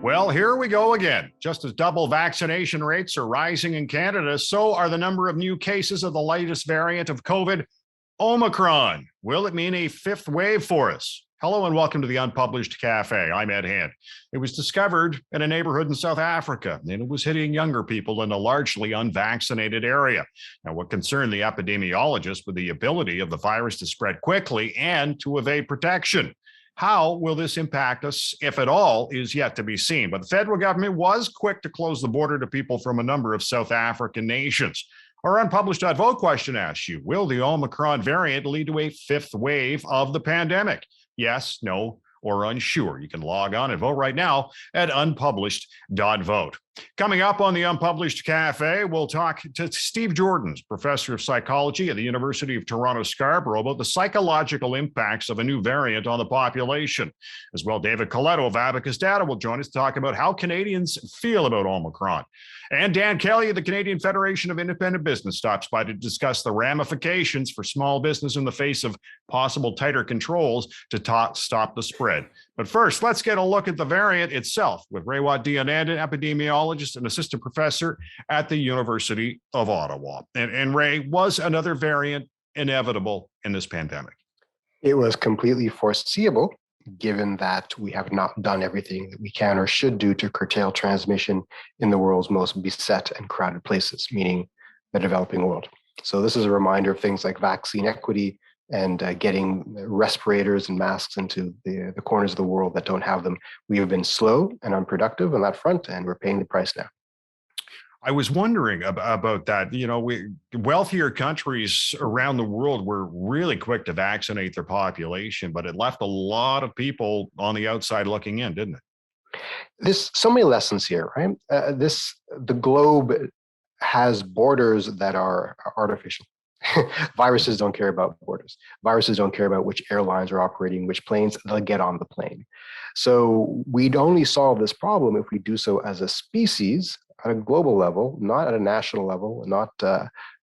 Well, here we go again. Just as double vaccination rates are rising in Canada, so are the number of new cases of the latest variant of COVID, Omicron. Will it mean a fifth wave for us? Hello and welcome to the Unpublished Cafe. I'm Ed Hand. It was discovered in a neighborhood in South Africa, and it was hitting younger people in a largely unvaccinated area. Now, what concerned the epidemiologist was the ability of the virus to spread quickly and to evade protection. How will this impact us, if at all, is yet to be seen. But the federal government was quick to close the border to people from a number of South African nations. Our Unpublished.vote question asks you, will the Omicron variant lead to a fifth wave of the pandemic? Yes, no, or unsure. You can log on and vote right now at Unpublished.vote. Coming up on the Unpublished Cafe, we'll talk to Steve Jordans, professor of psychology at the University of Toronto Scarborough, about the psychological impacts of a new variant on the population. As well, David Coletto of Abacus Data will join us to talk about how Canadians feel about Omicron. And Dan Kelly of the Canadian Federation of Independent Business stops by to discuss the ramifications for small business in the face of possible tighter controls to stop the spread. But first, let's get a look at the variant itself with Raywat Deonandan, epidemiologist and assistant professor at the University of Ottawa. And Ray, was another variant inevitable in this pandemic? It was completely foreseeable, given that we have not done everything that we can or should do to curtail transmission in the world's most beset and crowded places, meaning the developing world. So this is a reminder of things like vaccine equity and getting respirators and masks into the corners of the world that don't have them. We have been slow and unproductive on that front, and we're paying the price now. I was wondering about that. You know, wealthier countries around the world were really quick to vaccinate their population, but it left a lot of people on the outside looking in, didn't it? There's so many lessons here, right? The globe has borders that are artificial. Viruses don't care about borders. Viruses don't care about which airlines are operating, which planes they'll get on the plane. So we'd only solve this problem if we do so as a species at a global level, not at a national level, not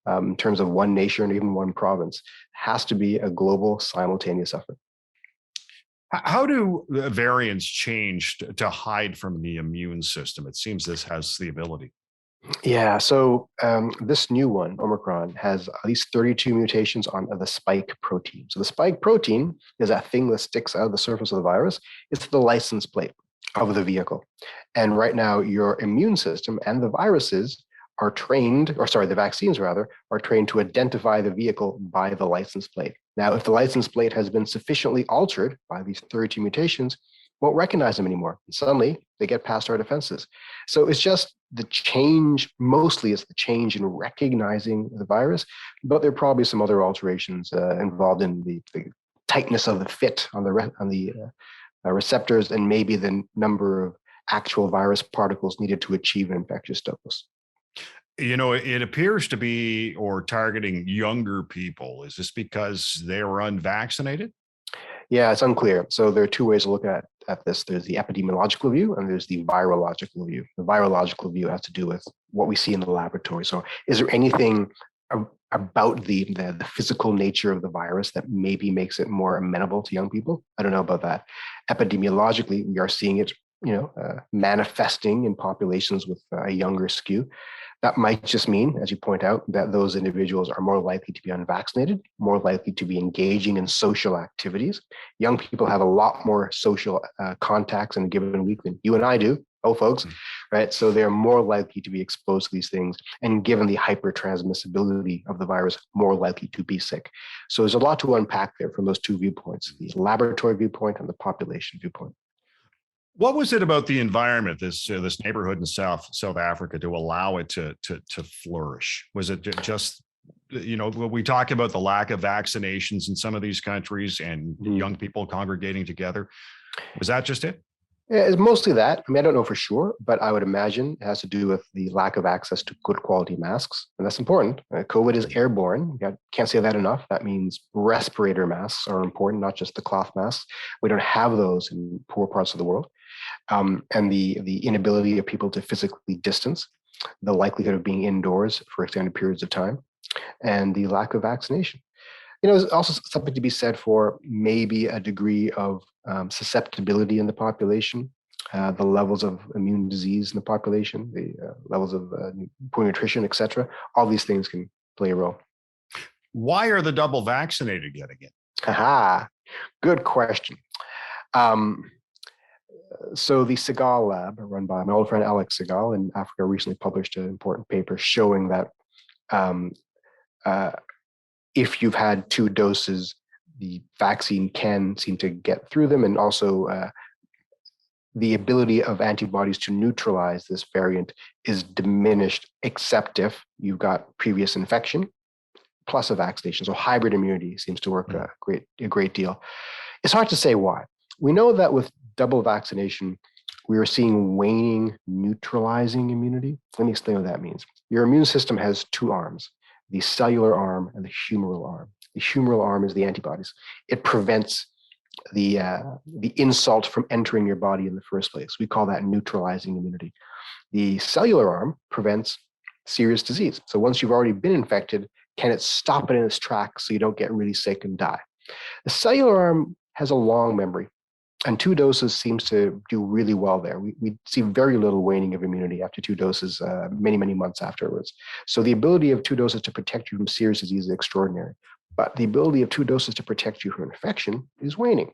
in terms of one nation or even one province. It has to be a global simultaneous effort. How do variants change to hide from the immune system? It seems this has the ability. Yeah, so this new one, Omicron, has at least 32 mutations on the spike protein. So the spike protein is that thing that sticks out of the surface of the virus. It's the license plate of the vehicle. And right now, your immune system and the viruses are trained, the vaccines rather, are trained to identify the vehicle by the license plate. Now, if the license plate has been sufficiently altered by these 32 mutations, won't recognize them anymore. And suddenly they get past our defenses. So it's just the change, mostly it's the change in recognizing the virus, but there are probably some other alterations involved in the tightness of the fit on the receptors and maybe the number of actual virus particles needed to achieve an infectious dose. You know, it appears to be targeting younger people. Is this because they were unvaccinated? Yeah, it's unclear. So there are two ways to look at this. There's the epidemiological view and there's the virological view. The virological view has to do with what we see in the laboratory. So is there anything about the physical nature of the virus that maybe makes it more amenable to young people? I don't know about that. Epidemiologically, we are seeing it, manifesting in populations with a younger skew. That might just mean, as you point out, that those individuals are more likely to be unvaccinated, more likely to be engaging in social activities. Young people have a lot more social contacts in a given week than you and I do, folks, right? So they're more likely to be exposed to these things, and given the hypertransmissibility of the virus, more likely to be sick. So there's a lot to unpack there from those two viewpoints, the laboratory viewpoint and the population viewpoint. What was it about the environment, this neighborhood in South Africa, to allow it to flourish? Was it just, we talk about the lack of vaccinations in some of these countries and young people congregating together. Was that just it? Yeah, it's mostly that. I mean, I don't know for sure, but I would imagine it has to do with the lack of access to good quality masks. And that's important. COVID is airborne. Can't say that enough. That means respirator masks are important, not just the cloth masks. We don't have those in poor parts of the world. And the inability of people to physically distance, the likelihood of being indoors for extended periods of time, and the lack of vaccination. There's also something to be said for maybe a degree of susceptibility in the population. the levels of immune disease in the population, the levels of poor nutrition, etc. All these things can play a role. Why are the double vaccinated getting it? Aha, good question. So the Segal lab, run by my old friend Alex Segal in Africa, recently published an important paper showing that if you've had 2 doses, the vaccine can seem to get through them, and also the ability of antibodies to neutralize this variant is diminished, except if you've got previous infection plus a vaccination. So hybrid immunity seems to work a great deal. It's hard to say why. We know that with double vaccination, we are seeing waning neutralizing immunity. Let me explain what that means. Your immune system has 2 arms, the cellular arm and the humoral arm. The humoral arm is the antibodies. It prevents the insult from entering your body in the first place. We call that neutralizing immunity. The cellular arm prevents serious disease. So once you've already been infected, can it stop it in its tracks so you don't get really sick and die? The cellular arm has a long memory, and 2 doses seems to do really well there. We see very little waning of immunity after 2 doses, many months afterwards. So the ability of 2 doses to protect you from serious disease is extraordinary. But the ability of 2 doses to protect you from infection is waning.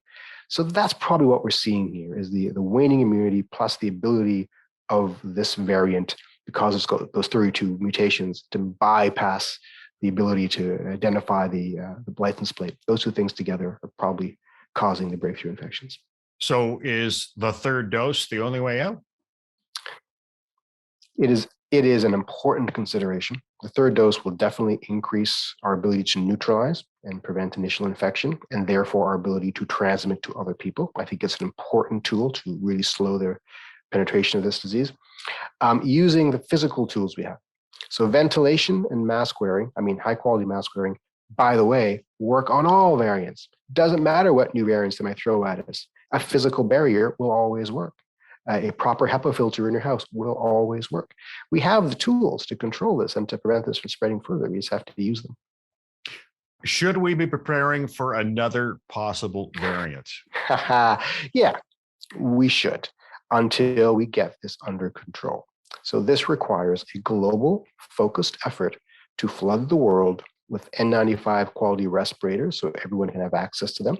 So that's probably what we're seeing here, is the waning immunity plus the ability of this variant, because it's got those 32 mutations, to bypass the ability to identify the Blythen's plate. Those 2 things together are probably causing the breakthrough infections. So is the 3rd dose the only way out? It is an important consideration. The 3rd dose will definitely increase our ability to neutralize and prevent initial infection, and therefore our ability to transmit to other people. I think it's an important tool to really slow the penetration of this disease, using the physical tools we have. So ventilation and mask wearing, high quality mask wearing, by the way, work on all variants. Doesn't matter what new variants they might throw at us. A physical barrier will always work. A proper HEPA filter in your house will always work. We have the tools to control this and to prevent this from spreading further. We just have to use them. Should we be preparing for another possible variant? Yeah, we should, until we get this under control. So this requires a global, focused effort to flood the world with N95 quality respirators so everyone can have access to them,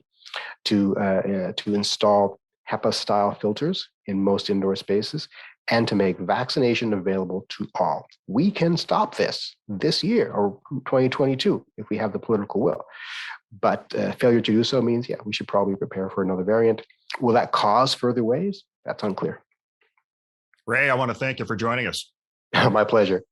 to install HEPA-style filters in most indoor spaces, and to make vaccination available to all. We can stop this year or 2022 if we have the political will. But failure to do so means, we should probably prepare for another variant. Will that cause further waves? That's unclear. Ray, I want to thank you for joining us. My pleasure.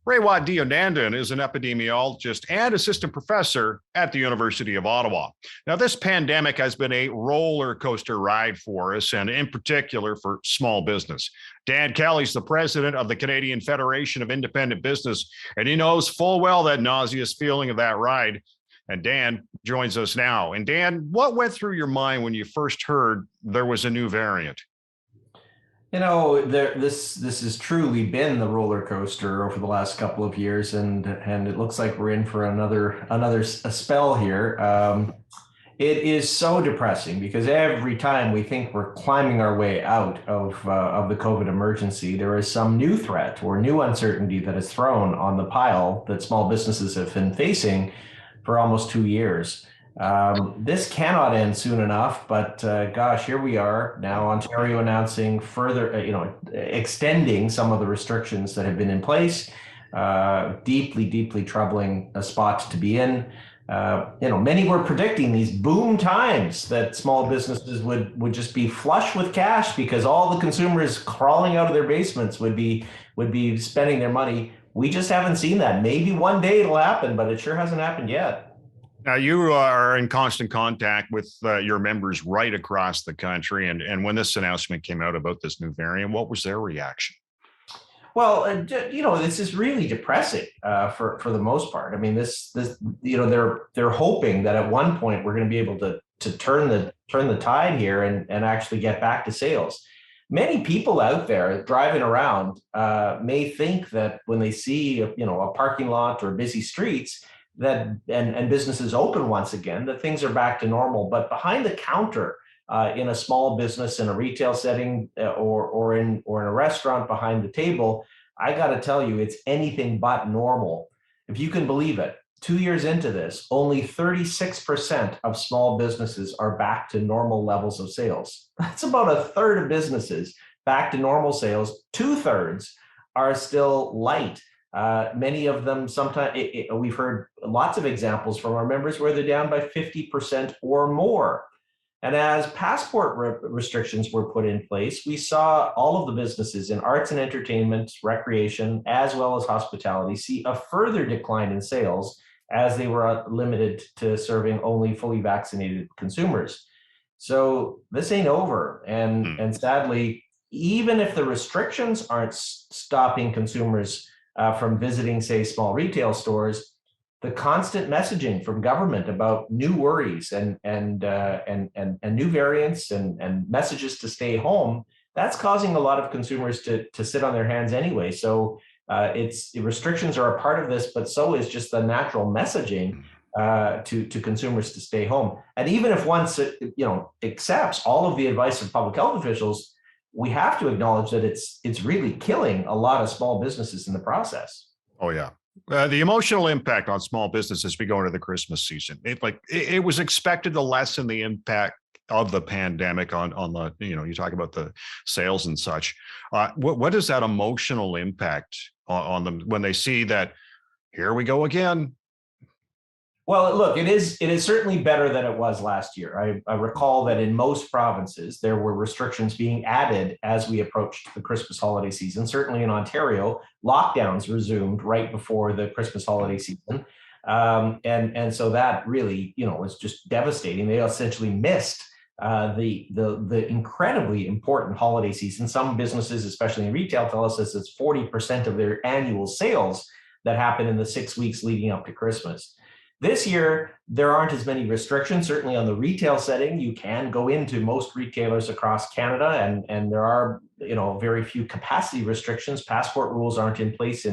Raywat Deonandan is an epidemiologist and assistant professor at the University of Ottawa. Now, this pandemic has been a roller coaster ride for us, and in particular for small business. Dan Kelly's the president of the Canadian Federation of Independent Business, and he knows full well that nauseous feeling of that ride. And Dan joins us now. And Dan, what went through your mind when you first heard there was a new variant? This has truly been the roller coaster over the last couple of years, and it looks like we're in for another spell here. It is so depressing because every time we think we're climbing our way out of the COVID emergency, there is some new threat or new uncertainty that is thrown on the pile that small businesses have been facing for almost 2 years. This cannot end soon enough, but gosh, here we are now. Ontario announcing further, extending some of the restrictions that have been in place. Deeply troubling a spot to be in. Many were predicting these boom times that small businesses would just be flush with cash because all the consumers crawling out of their basements would be spending their money. We just haven't seen that. Maybe one day it'll happen, but it sure hasn't happened yet. Now, you are in constant contact with your members right across the country. And when this announcement came out about this new variant, what was their reaction? Well, this is really depressing for the most part. I mean, they're hoping that at one point we're going to be able to turn the tide here and actually get back to sales. Many people out there driving around may think that when they see a parking lot or busy streets, that and businesses open once again, that things are back to normal. But behind the counter, in a small business, in a retail setting, or in a restaurant behind the table, I got to tell you, it's anything but normal. If you can believe it, 2 years into this, only 36% of small businesses are back to normal levels of sales. That's about a third of businesses back to normal sales. 2/3 are still light. Many of them, sometimes we've heard lots of examples from our members where they're down by 50% or more. And as passport restrictions were put in place, we saw all of the businesses in arts and entertainment, recreation, as well as hospitality see a further decline in sales as they were limited to serving only fully vaccinated consumers. So this ain't over. And sadly, even if the restrictions aren't stopping consumers from visiting, say, small retail stores, the constant messaging from government about new worries and new variants and messages to stay home, that's causing a lot of consumers to sit on their hands anyway. So restrictions are a part of this, but so is just the natural messaging to consumers to stay home. And even if one accepts all of the advice of public health officials, we have to acknowledge that it's really killing a lot of small businesses in the process. Oh yeah. The emotional impact on small business as we go into the Christmas season, it was expected to lessen the impact of the pandemic on the, you talk about the sales and such. What is that emotional impact on them when they see that here we go again? Well, look, it is certainly better than it was last year. I recall that in most provinces, there were restrictions being added as we approached the Christmas holiday season. Certainly in Ontario, lockdowns resumed right before the Christmas holiday season. And so that really, was just devastating. They essentially missed the incredibly important holiday season. Some businesses, especially in retail, tell us this is 40% of their annual sales that happen in the 6 weeks leading up to Christmas. This year, there aren't as many restrictions. Certainly on the retail setting, you can go into most retailers across Canada, and there are very few capacity restrictions. Passport rules aren't in place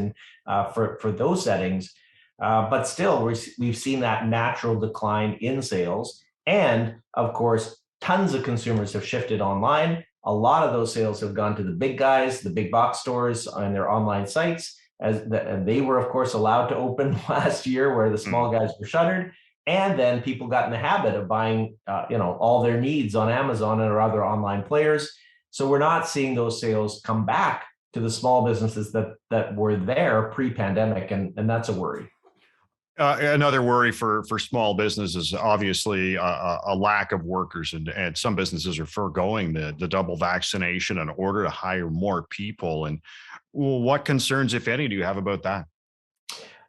for those settings, but still we've seen that natural decline in sales. And of course, tons of consumers have shifted online. A lot of those sales have gone to the big guys, the big box stores on their online sites. And they were, of course, allowed to open last year where the small guys were shuttered. And then people got in the habit of buying, all their needs on Amazon or other online players. So we're not seeing those sales come back to the small businesses that were there pre-pandemic. And that's a worry. Another worry for small businesses, obviously, a lack of workers, and some businesses are foregoing the double vaccination in order to hire more people. And what concerns, if any, do you have about that?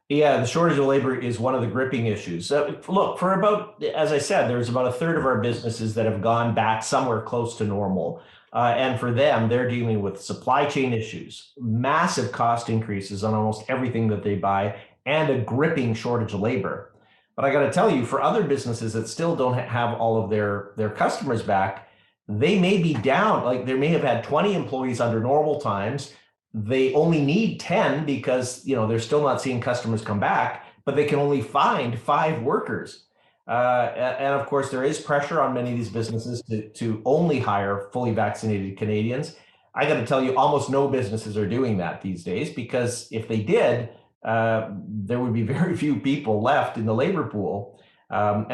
Yeah, the shortage of labor is one of the gripping issues. Look, for about, as I said, there's about a third of our businesses that have gone back somewhere close to normal. And for them, they're dealing with supply chain issues, massive cost increases on almost everything that they buy, and a gripping shortage of labor. But I got to tell you, for other businesses that still don't have all of their customers back, they may be down. Like they may have had 20 employees under normal times. They only need 10 because they're still not seeing customers come back, but they can only find 5 workers. And of course, there is pressure on many of these businesses to only hire fully vaccinated Canadians. I got to tell you, almost no businesses are doing that these days, because if they did, there would be very few people left in the labor pool. And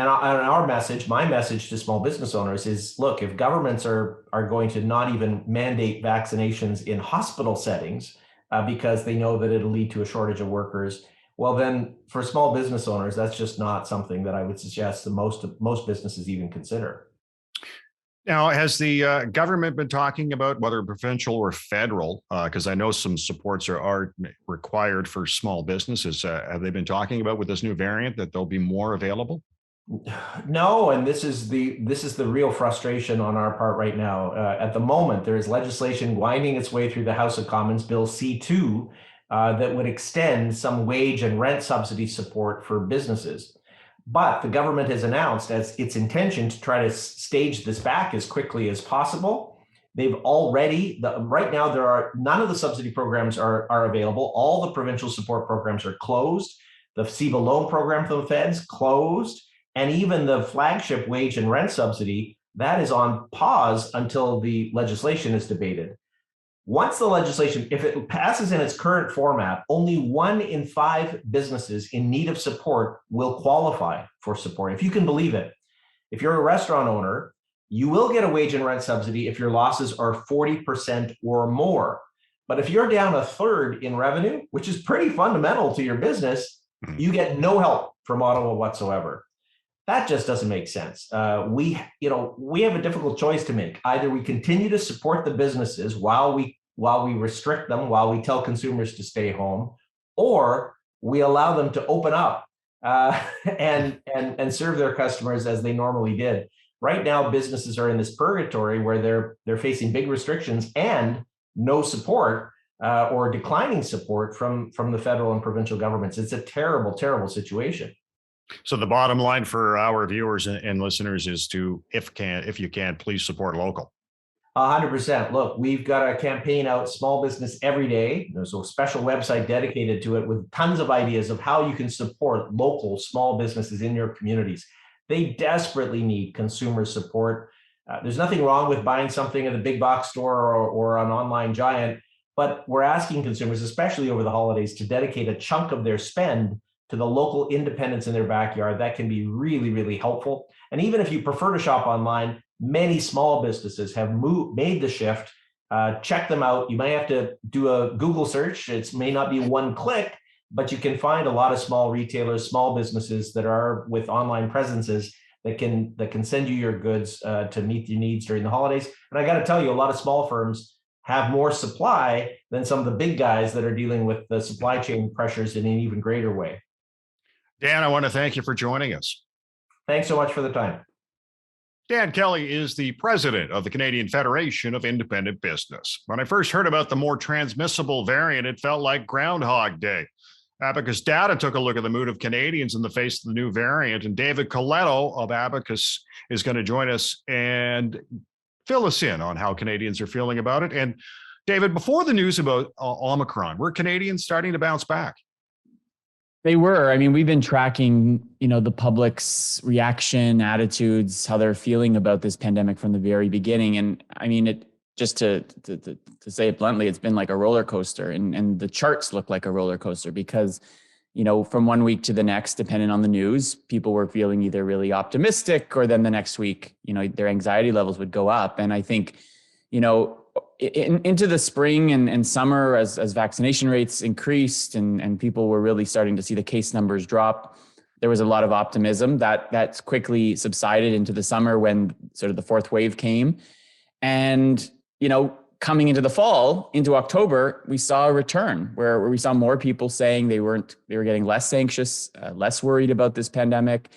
my message to small business owners is, look, if governments are going to not even mandate vaccinations in hospital settings because they know that it'll lead to a shortage of workers, well, then for small business owners, that's just not something that I would suggest that most businesses even consider. Now, has the government been talking about whether provincial or federal, because I know some supports are required for small businesses. Have they been talking about with this new variant that there'll be more available? No, and this is the real frustration on our part right now. At the moment, there is legislation winding its way through the House of Commons, Bill C2, that would extend some wage and rent subsidy support for businesses. But the government has announced as its intention to try to stage this back as quickly as possible. They've already, right now, there are none of the subsidy programs are available. All the provincial support programs are closed. The CEBA loan program for the feds closed, and even the flagship wage and rent subsidy that is on pause until the legislation is debated. Once the legislation, if it passes in its current format, only 1 in 5 businesses in need of support will qualify for support. If you can believe it, if you're a restaurant owner, you will get a wage and rent subsidy if your losses are 40% or more. But if you're down a third in revenue, which is pretty fundamental to your business, you get no help from Ottawa whatsoever. That just doesn't make sense. We have a difficult choice to make. Either we continue to support the businesses while we restrict them, while we tell consumers to stay home, or we allow them to open up and serve their customers as they normally did. Right now, businesses are in this purgatory where they're facing big restrictions and no support or declining support from the federal and provincial governments. It's a terrible, terrible situation. So the bottom line for our viewers and listeners is to, if you can, please support local. 100%. Look, we've got a campaign out, Small Business Every Day. There's a special website dedicated to it with tons of ideas of how you can support local small businesses in your communities. They desperately need consumer support. There's nothing wrong with buying something at a big box store or an online giant, but we're asking consumers, especially over the holidays, to dedicate a chunk of their spend to the local independents in their backyard. That can be really, really helpful. And even if you prefer to shop online, many small businesses have made the shift. Check them out. You might have to do a Google search. It may not be one click, but you can find a lot of small retailers, small businesses that are with online presences that can send you your goods to meet your needs during the holidays. And I got to tell you, a lot of small firms have more supply than some of the big guys that are dealing with the supply chain pressures in an even greater way. Dan, I want to thank you for joining us. Thanks so much for the time. Dan Kelly is the president of the Canadian Federation of Independent Business. When I first heard about the more transmissible variant, it felt like Groundhog Day. Abacus Data took a look at the mood of Canadians in the face of the new variant, and David Coletto of Abacus is going to join us and fill us in on how Canadians are feeling about it. And David, before the news about Omicron, were Canadians starting to bounce back? They were. I mean, we've been tracking, the public's reaction, attitudes, how they're feeling about this pandemic from the very beginning. And I mean, just to say it bluntly, it's been like a roller coaster, and the charts look like a roller coaster because, from one week to the next, depending on the news, people were feeling either really optimistic, or then the next week, their anxiety levels would go up. And I think, into the spring and summer, as vaccination rates increased and people were really starting to see the case numbers drop, there was a lot of optimism that quickly subsided into the summer when sort of the fourth wave came. And, coming into the fall, into October, we saw a return where we saw more people saying they were getting less anxious, less worried about this pandemic.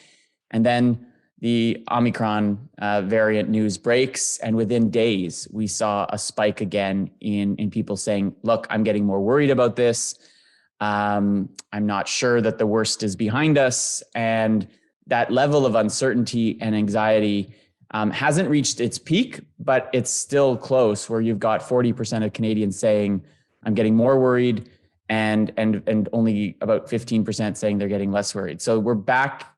And then the Omicron variant news breaks, and within days, we saw a spike again in people saying, look, I'm getting more worried about this. I'm not sure that the worst is behind us. And that level of uncertainty and anxiety hasn't reached its peak, but it's still close, where you've got 40% of Canadians saying, I'm getting more worried, and only about 15% saying they're getting less worried. So we're back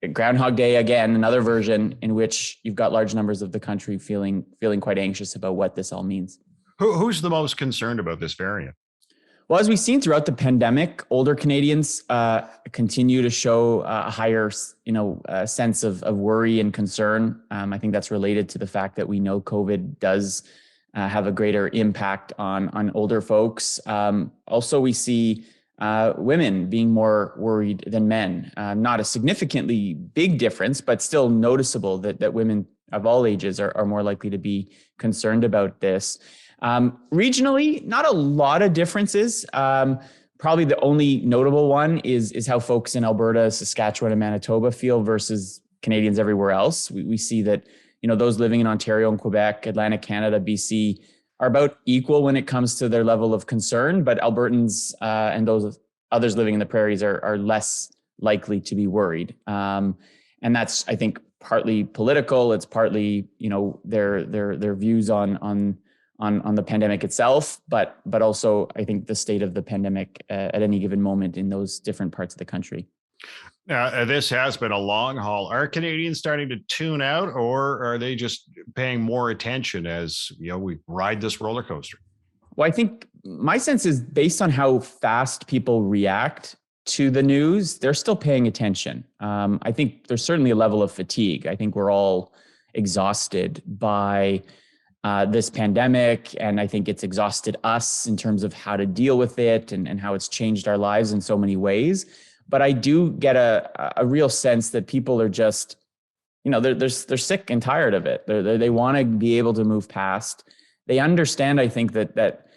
at Groundhog Day again, another version in which you've got large numbers of the country feeling quite anxious about what this all means. Who's the most concerned about this variant? Well, as we've seen throughout the pandemic, older Canadians continue to show a higher, sense of worry and concern. I think that's related to the fact that we know COVID does have a greater impact on older folks. Also, we see women being more worried than men. Not a significantly big difference, but still noticeable that women of all ages are more likely to be concerned about this. Regionally, not a lot of differences. Probably the only notable one is how folks in Alberta, Saskatchewan, and Manitoba feel versus Canadians everywhere else. We see that, those living in Ontario and Quebec, Atlantic Canada, BC, are about equal when it comes to their level of concern, but Albertans and those others living in the prairies are less likely to be worried. And that's, I think, partly political. It's partly, their views on the pandemic itself, but also I think the state of the pandemic at any given moment in those different parts of the country. This has been a long haul. Are Canadians starting to tune out, or are they just paying more attention as we ride this roller coaster? Well, I think my sense is based on how fast people react to the news, they're still paying attention. I think there's certainly a level of fatigue. I think we're all exhausted by this pandemic, and I think it's exhausted us in terms of how to deal with it and how it's changed our lives in so many ways. But I do get a real sense that people are just, they're sick and tired of it. They want to be able to move past. They understand, I think, that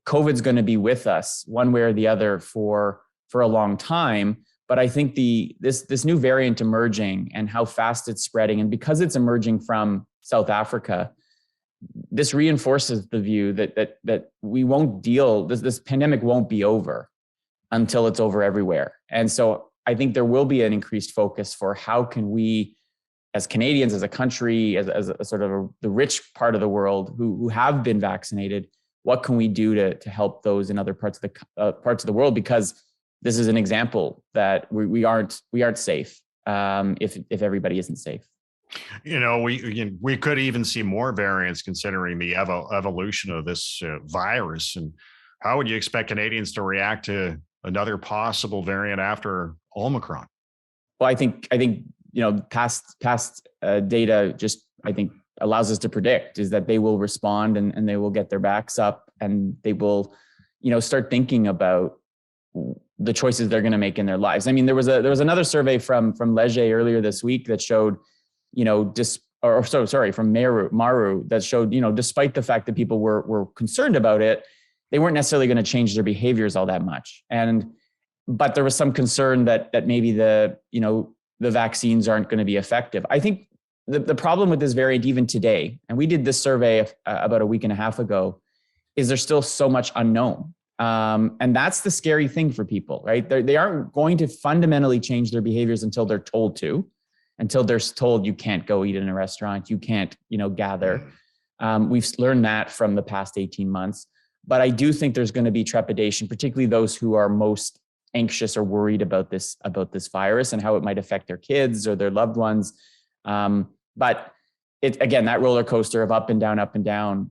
COVID's going to be with us one way or the other for a long time. But I think this new variant emerging and how fast it's spreading, and because it's emerging from South Africa, this reinforces the view that we won't this pandemic won't be over until it's over everywhere. And so I think there will be an increased focus for how can we, as Canadians, as a country, as a sort of the rich part of the world who have been vaccinated, what can we do to help those in other parts of the world? Because this is an example that we aren't safe if everybody isn't safe. We could even see more variants considering the evolution of this virus. And how would you expect Canadians to react to another possible variant after Omicron? Well, I think past data just, I think, allows us to predict is that they will respond and they will get their backs up, and they will, start thinking about the choices they're going to make in their lives. I mean, there was another survey from Leger earlier this week that showed, from Maru that showed, despite the fact that people were concerned about it, they weren't necessarily going to change their behaviors all that much. But there was some concern that maybe the vaccines aren't going to be effective. I think the problem with this variant, even today, and we did this survey about a week and a half ago, is there's still so much unknown. And that's the scary thing for people, right? They aren't going to fundamentally change their behaviors until they're told to, until they're told you can't go eat in a restaurant, you can't, gather. We've learned that from the past 18 months. But I do think there's going to be trepidation, particularly those who are most anxious or worried about this virus and how it might affect their kids or their loved ones. But again, that roller coaster of up and down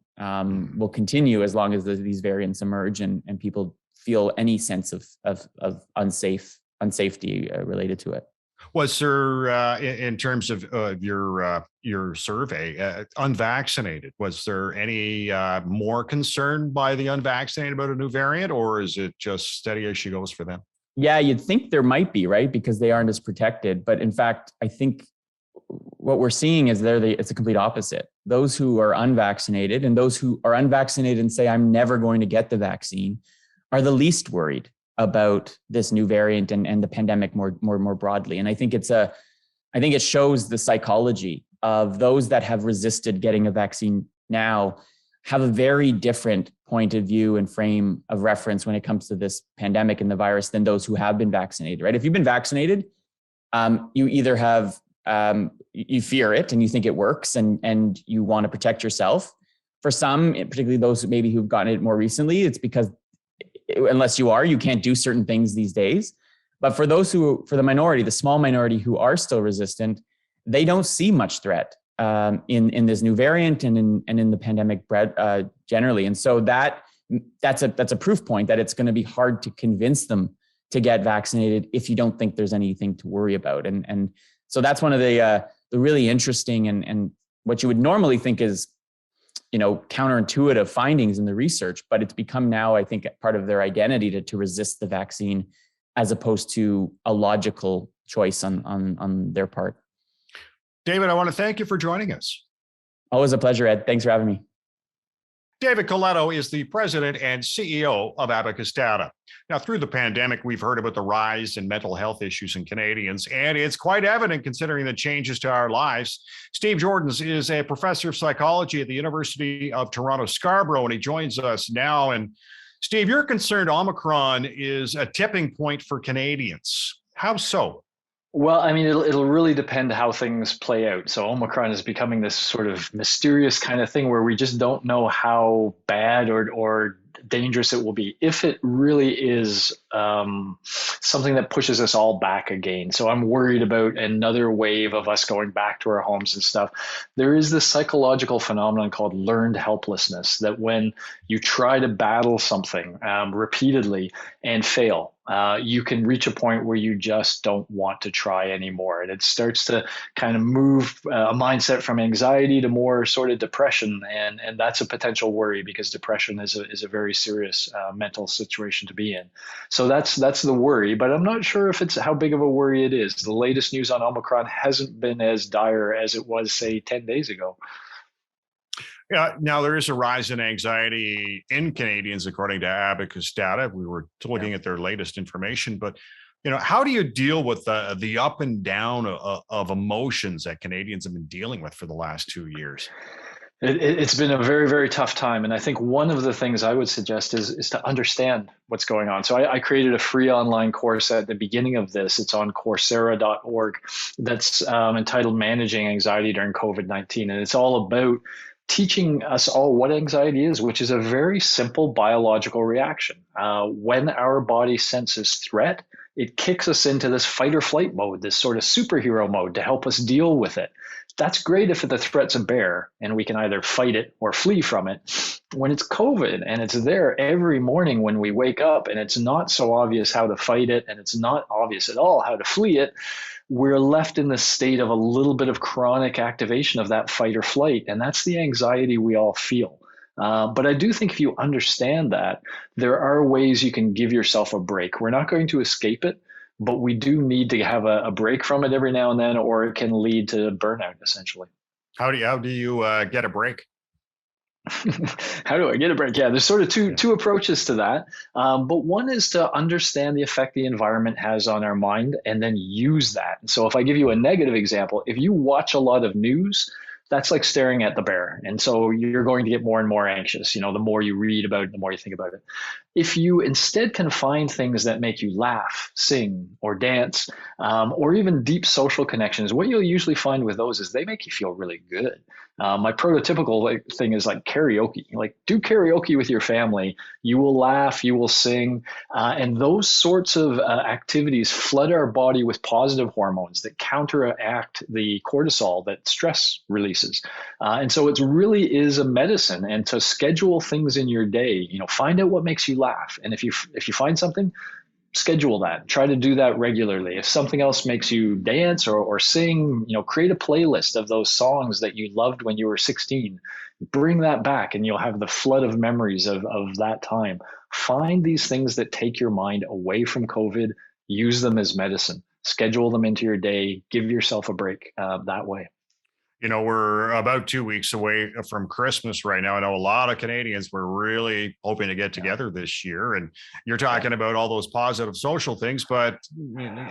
will continue as long as these variants emerge and people feel any sense of unsafety related to it. Was there, in terms of your survey, unvaccinated, was there any more concern by the unvaccinated about a new variant, or is it just steady as she goes for them? Yeah, you'd think there might be, right? Because they aren't as protected. But in fact, I think what we're seeing is it's a complete opposite. Those who are unvaccinated and those who are unvaccinated and say, I'm never going to get the vaccine, are the least worried about this new variant and the pandemic more broadly. And I think it shows the psychology of those that have resisted getting a vaccine now have a very different point of view and frame of reference when it comes to this pandemic and the virus than those who have been vaccinated, right? If you've been vaccinated, you either have, you fear it and you think it works and you want to protect yourself. For some, particularly those who've gotten it more recently, it's because unless you can't do certain things these days. But for the minority, the small minority who are still resistant, they don't see much threat in this new variant and in the pandemic generally. And so that's a proof point that it's going to be hard to convince them to get vaccinated if you don't think there's anything to worry about. And so that's one of the really interesting and what you would normally think is, counterintuitive findings in the research, but it's become now, I think, part of their identity to resist the vaccine as opposed to a logical choice on their part. David, I want to thank you for joining us. Always a pleasure, Ed. Thanks for having me. David Coletto is the president and CEO of Abacus Data. Now, through the pandemic, we've heard about the rise in mental health issues in Canadians, and it's quite evident considering the changes to our lives. Steve Jordans is a professor of psychology at the University of Toronto, Scarborough, and he joins us now. And Steve, you're concerned Omicron is a tipping point for Canadians. How so? Well, I mean, it'll really depend how things play out. So Omicron is becoming this sort of mysterious kind of thing where we just don't know how bad or dangerous it will be if it really is something that pushes us all back again. So I'm worried about another wave of us going back to our homes and stuff. There is this psychological phenomenon called learned helplessness, that when you try to battle something repeatedly and fail, you can reach a point where you just don't want to try anymore. And it starts to kind of move a mindset from anxiety to more sort of depression. And that's a potential worry, because depression is a very serious mental situation to be in. So that's the worry, but I'm not sure if it's how big of a worry it is. The latest news on Omicron hasn't been as dire as it was, say, 10 days ago. Yeah, now there is a rise in anxiety in Canadians, according to Abacus data. We were looking at their latest information, but how do you deal with the up and down of emotions that Canadians have been dealing with for the last 2 years? It's been a very, very tough time. And I think one of the things I would suggest is to understand what's going on. So I created a free online course at the beginning of this. It's on Coursera.org that's entitled Managing Anxiety During COVID-19. And it's all about teaching us all what anxiety is, which is a very simple biological reaction. When our body senses threat, it kicks us into this fight or flight mode, this sort of superhero mode to help us deal with it. That's great if the threat's a bear and we can either fight it or flee from it. When it's COVID and it's there every morning when we wake up and it's not so obvious how to fight it and it's not obvious at all how to flee it, we're left in this state of a little bit of chronic activation of that fight or flight. And that's the anxiety we all feel. But I do think if you understand that, there are ways you can give yourself a break. We're not going to escape it, but we do need to have a break from it every now and then, or it can lead to burnout, essentially. How do you get a break? How do I get a break? Yeah, there's sort of two approaches to that. But one is to understand the effect the environment has on our mind and then use that. So if I give you a negative example, if you watch a lot of news, that's like staring at the bear. And so you're going to get more and more anxious. The more you read about it, the more you think about it. If you instead can find things that make you laugh, sing, or dance, or even deep social connections, what you'll usually find with those is they make you feel really good. My prototypical thing is like karaoke. Like, do karaoke with your family. You will laugh, you will sing, and those sorts of activities flood our body with positive hormones that counteract the cortisol that stress releases. And so it really is a medicine. And to schedule things in your day, find out what makes you laugh. And if you find something, schedule that. Try to do that regularly. If something else makes you dance or sing, create a playlist of those songs that you loved when you were 16. Bring that back and you'll have the flood of memories of that time. Find these things that take your mind away from COVID. Use them as medicine. Schedule them into your day. Give yourself a break that way. We're about 2 weeks away from Christmas right now. I know a lot of Canadians were really hoping to get together this year. And you're talking about all those positive social things, but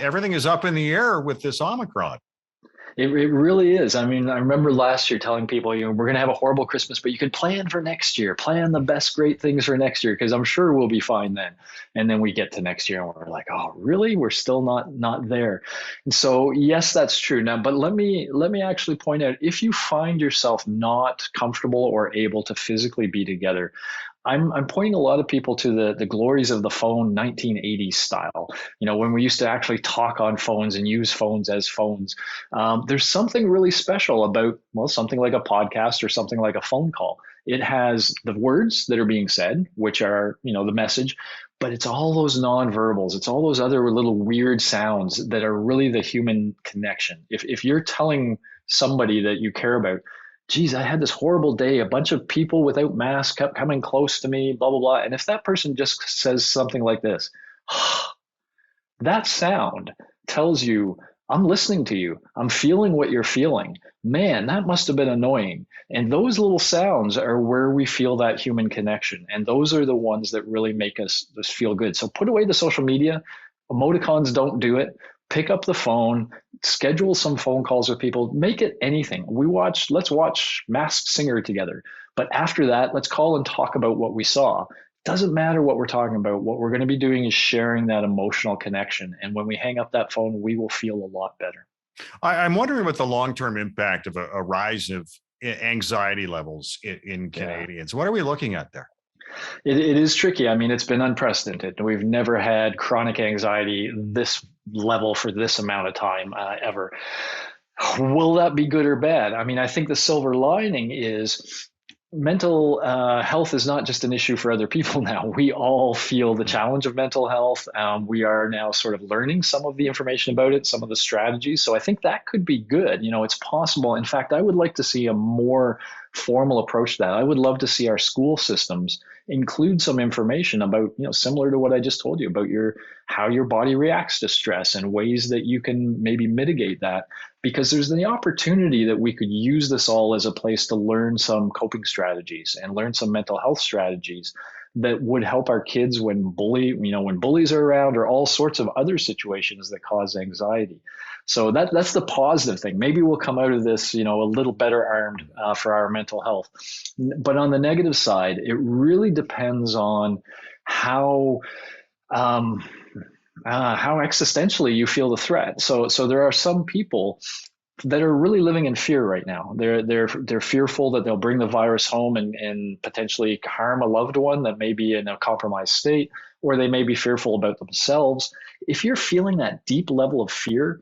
everything is up in the air with this Omicron. It really is. I mean, I remember last year telling people, we're going to have a horrible Christmas, but you can plan for next year, plan the best great things for next year, because I'm sure we'll be fine then. And then we get to next year and we're like, oh, really? We're still not there. And so, yes, that's true. Now, but let me actually point out, if you find yourself not comfortable or able to physically be together, I'm pointing a lot of people to the glories of the phone 1980s style. When we used to actually talk on phones and use phones as phones. There's something really special about, something like a podcast or something like a phone call. It has the words that are being said, which are, the message, but it's all those nonverbals. It's all those other little weird sounds that are really the human connection. If you're telling somebody that you care about, geez, I had this horrible day. A bunch of people without masks kept coming close to me, blah, blah, blah. And if that person just says something like this, that sound tells you, I'm listening to you. I'm feeling what you're feeling. Man, that must have been annoying. And those little sounds are where we feel that human connection. And those are the ones that really make us feel good. So put away the social media. Emoticons don't do it. Pick up the phone, schedule some phone calls with people, make it anything. Let's watch Masked Singer together. But after that, let's call and talk about what we saw. Doesn't matter what we're talking about. What we're going to be doing is sharing that emotional connection. And when we hang up that phone, we will feel a lot better. I'm wondering what the long-term impact of a rise of anxiety levels in Canadians. What are we looking at there? It is tricky. I mean, it's been unprecedented. We've never had chronic anxiety this level for this amount of time ever. Will that be good or bad? I mean, I think the silver lining is mental health is not just an issue for other people now. We all feel the challenge of mental health. We are now sort of learning some of the information about it, some of the strategies. So I think that could be good. You know, it's possible. In fact, I would like to see a more formal approach to that. I would love to see our school systems include some information about, you know, similar to what I just told you about how your body reacts to stress and ways that you can maybe mitigate that, because there's the opportunity that we could use this all as a place to learn some coping strategies and learn some mental health strategies that would help our kids when bullies are around, or all sorts of other situations that cause anxiety. So that's the positive thing. Maybe we'll come out of this, you know, a little better armed for our mental health. But on the negative side, it really depends on how existentially you feel the threat. So there are some people that are really living in fear right now. They're fearful that they'll bring the virus home and potentially harm a loved one that may be in a compromised state, or they may be fearful about themselves. If you're feeling that deep level of fear,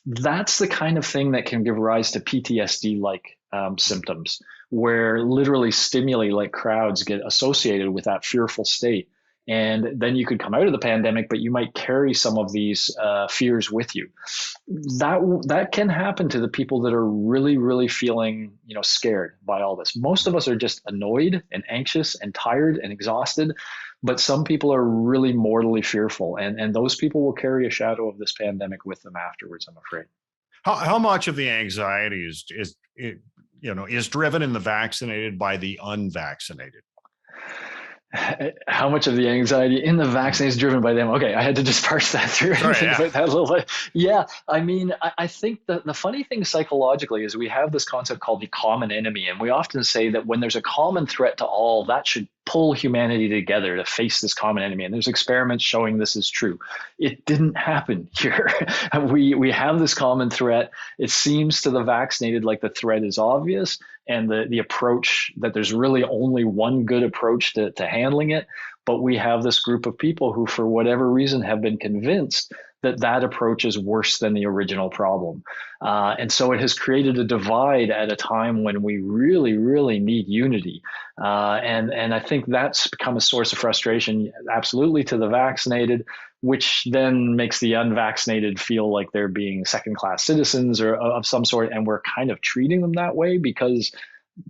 that's the kind of thing that can give rise to PTSD-like symptoms, where literally stimuli like crowds get associated with that fearful state. And then you could come out of the pandemic, but you might carry some of these fears with you. That can happen to the people that are really, really feeling, you know, scared by all this. Most of us are just annoyed and anxious and tired and exhausted, but some people are really mortally fearful, and those people will carry a shadow of this pandemic with them afterwards, I'm afraid. How much of the anxiety is driven in the vaccinated by the unvaccinated? How much of the anxiety in the vaccine is driven by them? Okay, I had to just parse that through and think about that a little bit. Yeah, I mean, I think the funny thing psychologically is we have this concept called the common enemy, and we often say that when there's a common threat to all, that should pull humanity together to face this common enemy. And there's experiments showing this is true. It didn't happen here. We have this common threat. It seems to the vaccinated like the threat is obvious, and the approach that there's really only one good approach to handling it. But we have this group of people who, for whatever reason, have been convinced that approach is worse than the original problem. And so it has created a divide at a time when we really, really need unity. And I think that's become a source of frustration, absolutely, to the vaccinated, which then makes the unvaccinated feel like they're being second-class citizens or of some sort. And we're kind of treating them that way because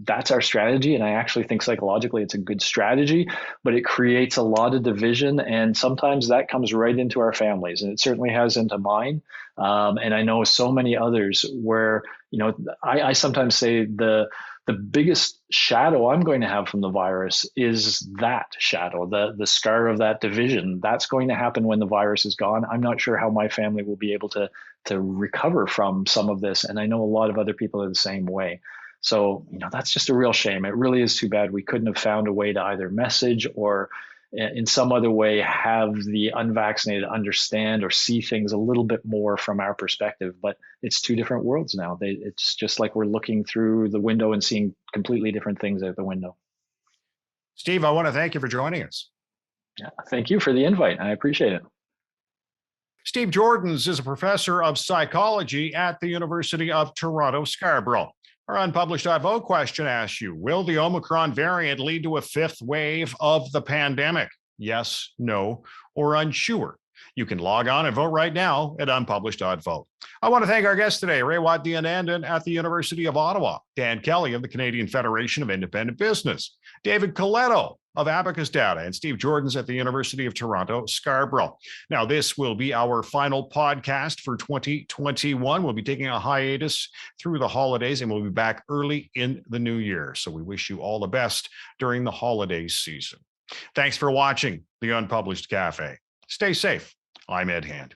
that's our strategy. And I actually think psychologically it's a good strategy, but it creates a lot of division. And sometimes that comes right into our families. And it certainly has into mine. And I know so many others where, you know, I sometimes say the biggest shadow I'm going to have from the virus is that shadow, the scar of that division. That's going to happen when the virus is gone. I'm not sure how my family will be able to recover from some of this. And I know a lot of other people are the same way. So, you know, that's just a real shame. It really is too bad we couldn't have found a way to either message or in some other way have the unvaccinated understand or see things a little bit more from our perspective. But it's two different worlds now. It's just like we're looking through the window and seeing completely different things out the window. Steve, I want to thank you for joining us. Yeah, thank you for the invite. I appreciate it. Steve Jordans is a professor of psychology at the University of Toronto, Scarborough. Our Unpublished.vote question asks you, will the Omicron variant lead to a fifth wave of the pandemic? Yes, no, or unsure. You can log on and vote right now at Unpublished.vote. I want to thank our guests today, Raywat Deonandan at the University of Ottawa, Dan Kelly of the Canadian Federation of Independent Business, David Coletto of Abacus Data, and Steve Jordans at the University of Toronto, Scarborough. Now, this will be our final podcast for 2021. We'll be taking a hiatus through the holidays, and we'll be back early in the new year. So we wish you all the best during the holiday season. Thanks for watching the Unpublished Cafe. Stay safe. I'm Ed Hand.